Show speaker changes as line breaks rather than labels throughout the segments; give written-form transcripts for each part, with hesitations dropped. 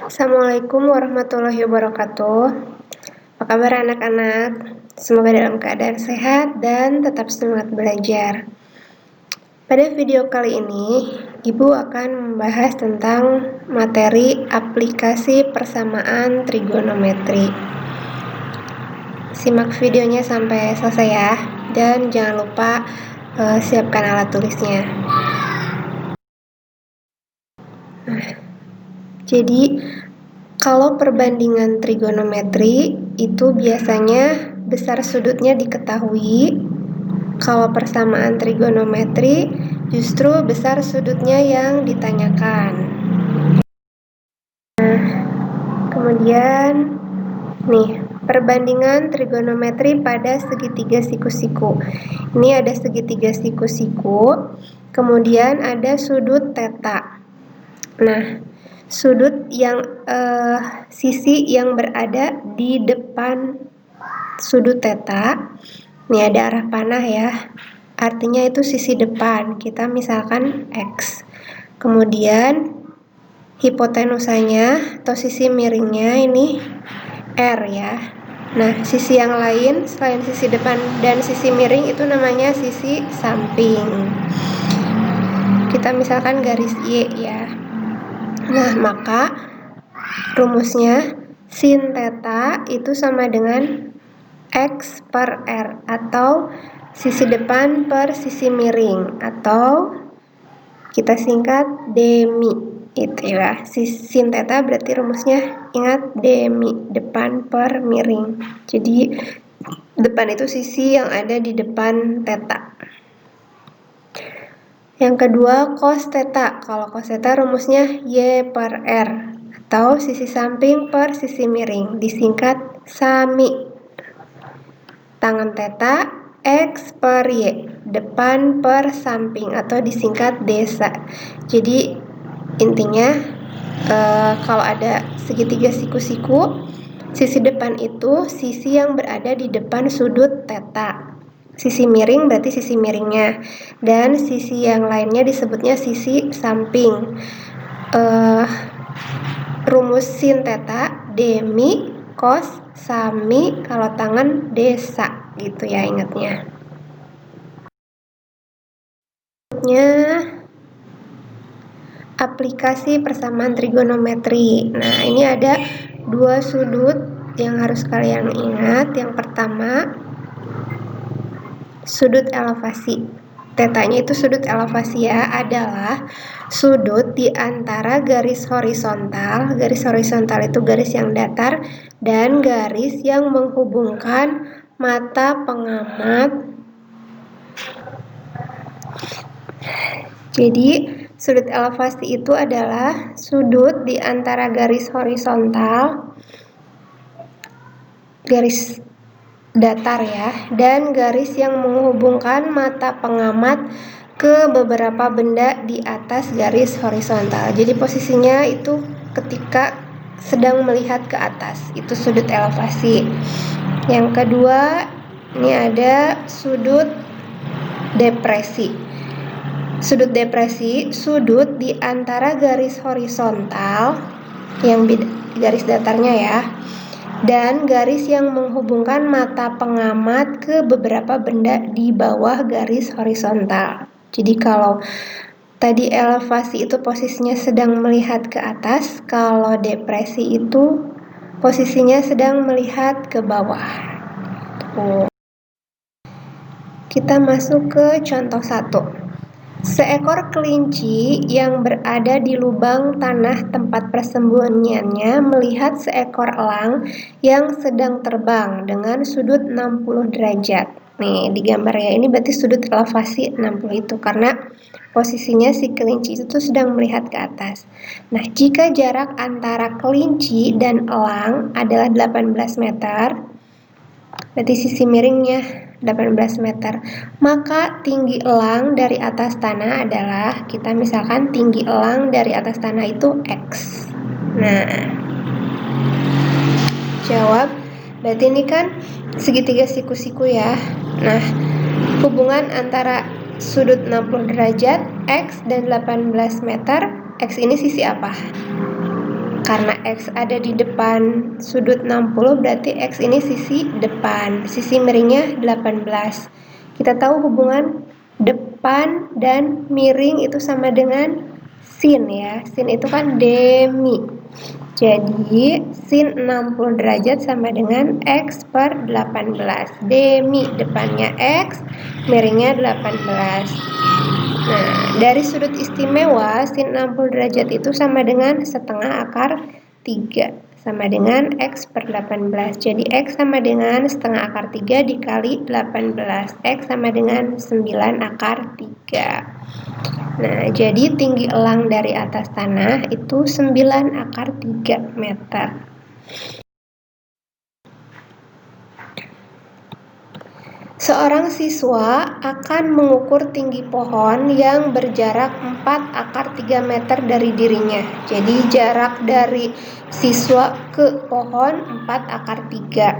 Assalamualaikum warahmatullahi wabarakatuh. Apa kabar anak-anak? Semoga dalam keadaan sehat dan tetap semangat belajar. Pada video kali ini, Ibu akan membahas tentang materi aplikasi persamaan trigonometri. Simak videonya sampai selesai ya, dan jangan lupa siapkan alat tulisnya. Jadi, kalau perbandingan trigonometri itu biasanya besar sudutnya diketahui. Kalau persamaan trigonometri justru besar sudutnya yang ditanyakan. Nah, kemudian nih, perbandingan trigonometri pada segitiga siku-siku. Ini ada segitiga siku-siku, kemudian ada sudut theta. Nah, sudut yang sisi yang berada di depan sudut theta, ini ada arah panah ya, artinya itu sisi depan, kita misalkan X. Kemudian hipotenusanya atau sisi miringnya ini R ya. Nah, sisi yang lain selain sisi depan dan sisi miring itu namanya sisi samping. Kita misalkan garis Y ya. Nah, maka rumusnya sin theta itu sama dengan X per R, atau sisi depan per sisi miring, atau kita singkat demi, itu ya. Sin theta berarti rumusnya, ingat, demi, depan per miring. Jadi depan itu sisi yang ada di depan theta. Yang kedua, cos theta. Kalau cos theta rumusnya Y per R, atau sisi samping per sisi miring, disingkat sami. Tangan theta X per Y, depan per samping, atau disingkat desa. Jadi intinya kalau ada segitiga siku-siku, sisi depan itu sisi yang berada di depan sudut theta. Sisi miring berarti sisi miringnya, dan sisi yang lainnya disebutnya sisi samping. Rumus sin theta demi cos sami, kalau tangan desa, gitu ya ingatnya. Aplikasi persamaan trigonometri. Nah, ini ada dua sudut yang harus kalian ingat. Yang pertama, sudut elevasi. Tetanya itu sudut elevasi ya, adalah sudut di antara garis horizontal. Garis horizontal itu garis yang datar, dan garis yang menghubungkan mata pengamat. Jadi sudut elevasi itu adalah sudut di antara garis horizontal, garis datar ya, dan garis yang menghubungkan mata pengamat ke beberapa benda di atas garis horizontal. Jadi posisinya itu ketika sedang melihat ke atas, itu sudut elevasi. Yang kedua, ini ada sudut depresi. Sudut depresi, sudut di antara garis horizontal yang garis datarnya ya, dan garis yang menghubungkan mata pengamat ke beberapa benda di bawah garis horizontal. Jadi kalau tadi elevasi itu posisinya sedang melihat ke atas, kalau depresi itu posisinya sedang melihat ke bawah. Kita masuk ke contoh 1. Seekor kelinci yang berada di lubang tanah tempat persembunyiannya melihat seekor elang yang sedang terbang dengan sudut 60 derajat. Nih, di gambarnya ini berarti sudut elevasi 60 itu, karena posisinya si kelinci itu tuh sedang melihat ke atas. Nah, jika jarak antara kelinci dan elang adalah 18 meter, berarti sisi miringnya 18 meter, maka tinggi elang dari atas tanah adalah, kita misalkan tinggi elang dari atas tanah itu X. Nah, jawab, berarti ini kan segitiga siku-siku ya. Nah, hubungan antara sudut 60 derajat X dan 18 meter, X ini sisi apa? Karena X ada di depan sudut 60, berarti X ini sisi depan. Sisi miringnya 18. Kita tahu hubungan depan dan miring itu sama dengan sin ya. Sin itu kan demi. Jadi sin 60 derajat sama dengan X per 18. Demi depannya X, miringnya 18. Nah, dari sudut istimewa sin 60 derajat itu sama dengan setengah akar 3 sama dengan X per 18. Jadi X sama dengan setengah akar 3 dikali 18. X sama dengan 9 akar 3. Nah, jadi tinggi elang dari atas tanah itu 9 akar 3 meter. Seorang siswa akan mengukur tinggi pohon yang berjarak 4 akar 3 meter dari dirinya. Jadi jarak dari siswa ke pohon 4 akar 3.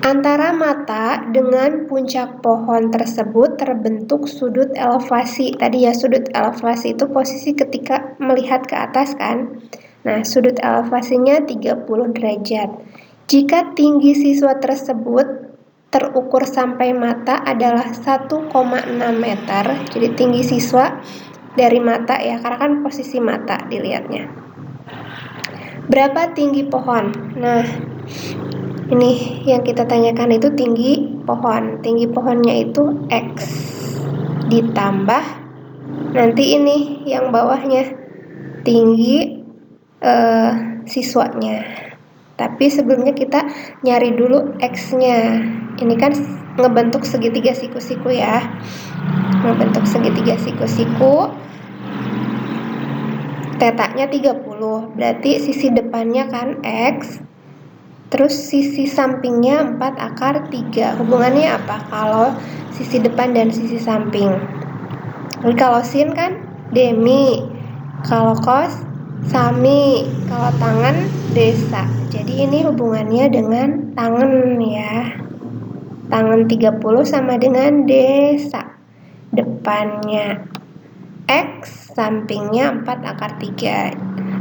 Antara mata dengan puncak pohon tersebut terbentuk sudut elevasi. Tadi ya, sudut elevasi itu posisi ketika melihat ke atas kan. Nah, sudut elevasinya 30 derajat. Jika tinggi siswa tersebut terukur sampai mata adalah 1,6 meter. Jadi tinggi siswa dari mata ya, karena kan posisi mata dilihatnya. Berapa tinggi pohon? Nah, ini yang kita tanyakan itu tinggi pohon. Tinggi pohonnya itu X ditambah nanti ini yang bawahnya tinggi siswanya. Tapi sebelumnya kita nyari dulu X-nya. Ini kan ngebentuk segitiga siku-siku ya. Ngebentuk segitiga siku-siku. Tetanya 30. Berarti sisi depannya kan X. Terus sisi sampingnya 4 akar 3. Hubungannya apa? Kalau sisi depan dan sisi samping. Jadi kalau sin kan demi. Kalau cos sami. Kalau tangan desa. Jadi ini hubungannya dengan tangan ya. Tangan 30 sama dengan desa. Depannya X, sampingnya 4 akar 3.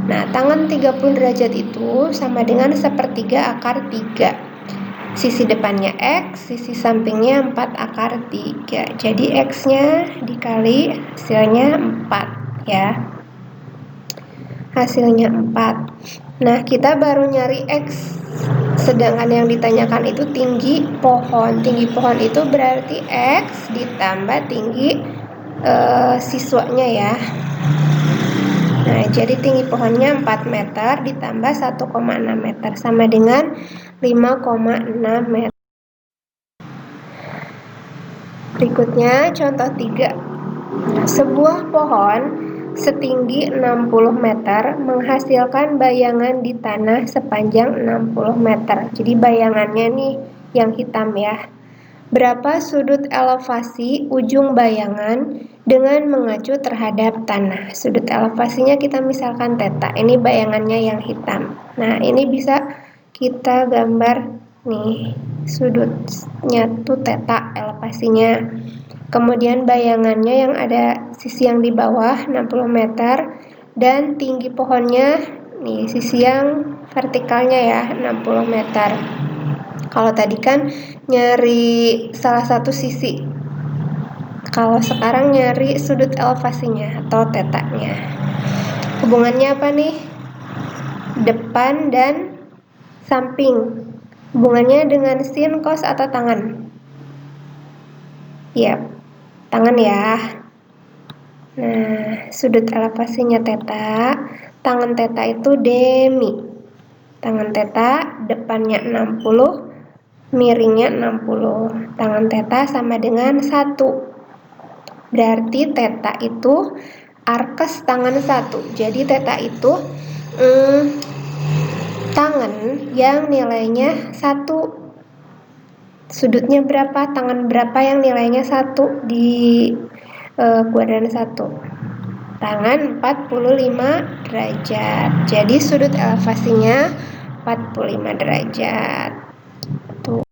Nah, tangan 30 derajat itu sama dengan 1/3 akar 3. Sisi depannya X, sisi sampingnya 4 akar 3. Jadi X-nya dikali hasilnya 4 ya. Hasilnya 4. Nah, kita baru nyari X. Sedangkan yang ditanyakan itu tinggi pohon. Tinggi pohon itu berarti X ditambah tinggi siswanya ya. Nah, jadi tinggi pohonnya 4 meter ditambah 1,6 meter sama dengan 5,6 meter. Berikutnya contoh 3. Sebuah pohon setinggi 60 meter menghasilkan bayangan di tanah sepanjang 60 meter. Jadi bayangannya nih yang hitam ya. Berapa sudut elevasi ujung bayangan dengan mengacu terhadap tanah? Sudut elevasinya kita misalkan theta. Ini bayangannya yang hitam. Nah, ini bisa kita gambar nih. Sudutnya tuh theta elevasinya. Kemudian bayangannya yang ada sisi yang di bawah 60 meter dan tinggi pohonnya nih sisi yang vertikalnya ya 60 meter. Kalau tadi kan nyari salah satu sisi. Kalau sekarang nyari sudut elevasinya atau tetanya. Hubungannya apa nih? Depan dan samping. Hubungannya dengan sin, cos atau tangan? Yap, tangan ya. Nah, sudut elevasinya theta, tangan theta itu demi. Tangan theta depannya 60, miringnya 60. Tangan theta sama dengan 1. Berarti theta itu arkes tangan 1. Jadi theta itu tangan yang nilainya 1. Sudutnya berapa? Tangan berapa yang nilainya 1 di kuadran 1? Tangan 45 derajat. Jadi sudut elevasinya 45 derajat. Tuh.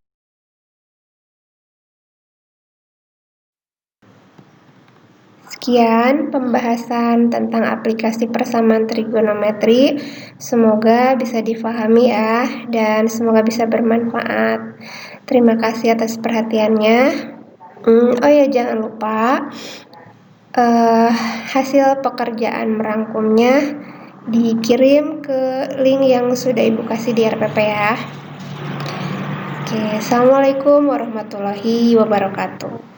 Sekian pembahasan tentang aplikasi persamaan trigonometri. Semoga bisa difahami ya, dan semoga bisa bermanfaat. Terima kasih atas perhatiannya. Oh ya, jangan lupa hasil pekerjaan merangkumnya dikirim ke link yang sudah Ibu kasih di RPP ya. Oke, Assalamualaikum warahmatullahi wabarakatuh.